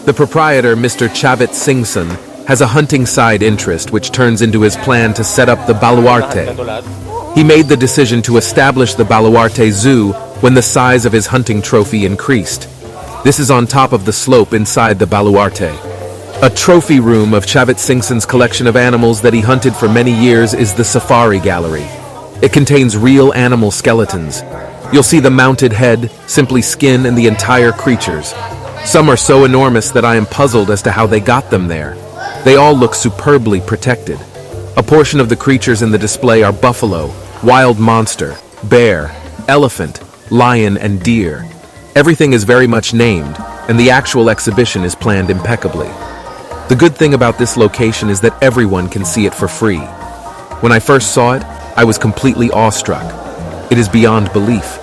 The proprietor, Mr. Chavit Singson, has a hunting side interest which turns into his plan to set up the Baluarte. He made the decision to establish the Baluarte Zoo when the size of his hunting trophy increased. This is on top of the slope inside the Baluarte. A trophy room of Chavit Singson's collection of animals that he hunted for many years is the Safari Gallery. It contains real animal skeletons. You'll see the mounted head, simply skin, and the entire creatures. Some are so enormous that I am puzzled as to how they got them there. They all look superbly protected. A portion of the creatures in the display are buffalo, wild monster, bear, elephant, lion, and deer. Everything is very much named, and the actual exhibition is planned impeccably. The good thing about this location is that everyone can see it for free. When I first saw it, I was completely awestruck. It is beyond belief.